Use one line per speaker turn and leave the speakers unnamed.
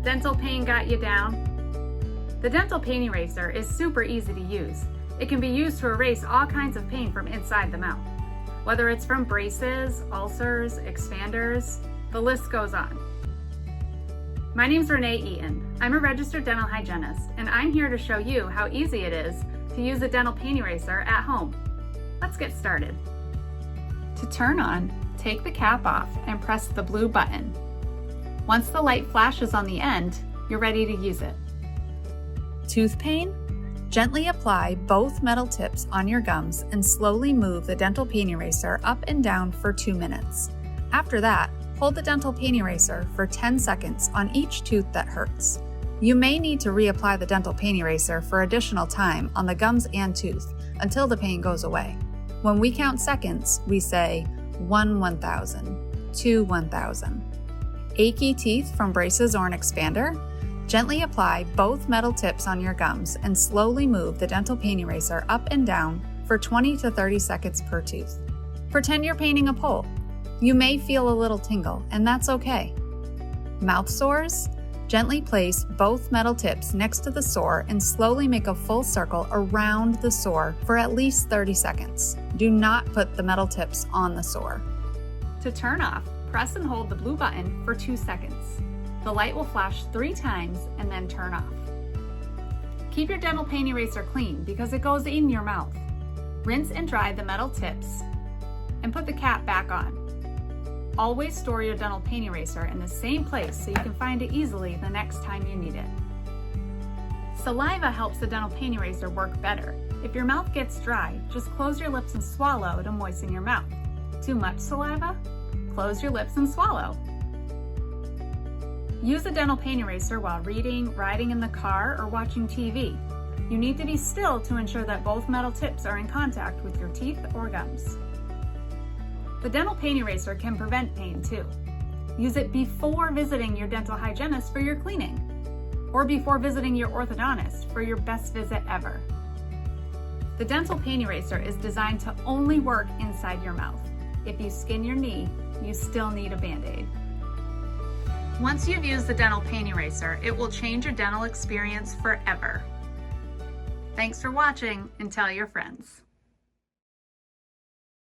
Dental pain got you down? The dental pain eraser is super easy to use. It can be used to erase all kinds of pain from inside the mouth, whether it's from braces, ulcers, expanders, the list goes on. My name's Renee Eaton. I'm a registered dental hygienist, and I'm here to show you how easy it is to use a dental pain eraser at home. Let's get started. To turn on, take the cap off and press the blue button. Once the light flashes on the end, you're ready to use it. Tooth pain? Gently apply both metal tips on your gums and slowly move the dental pain eraser up and down for 2 minutes. After that, hold the dental pain eraser for 10 seconds on each tooth that hurts. You may need to reapply the dental pain eraser for additional time on the gums and tooth until the pain goes away. When we count seconds, we say 1 1,000, 2 1,000. Achy teeth from braces or an expander? Gently apply both metal tips on your gums and slowly move the dental pain eraser up and down for 20 to 30 seconds per tooth. Pretend you're painting a pole. You may feel a little tingle, and that's okay. Mouth sores? Gently place both metal tips next to the sore and slowly make a full circle around the sore for at least 30 seconds. Do not put the metal tips on the sore. To turn off, press and hold the blue button for 2 seconds. The light will flash 3 times and then turn off. Keep your dental pain eraser clean because it goes in your mouth. Rinse and dry the metal tips and put the cap back on. Always store your dental pain eraser in the same place so you can find it easily the next time you need it. Saliva helps the dental pain eraser work better. If your mouth gets dry, just close your lips and swallow to moisten your mouth. Too much saliva? Close your lips and swallow. Use a dental pain eraser while reading, riding in the car, or watching TV. You need to be still to ensure that both metal tips are in contact with your teeth or gums. The dental pain eraser can prevent pain too. Use it before visiting your dental hygienist for your cleaning, or before visiting your orthodontist for your best visit ever. The dental pain eraser is designed to only work inside your mouth. If you skin your knee, you still need a Band-Aid. Once you've used the dental pain eraser, it will change your dental experience forever. Thanks for watching, and tell your friends.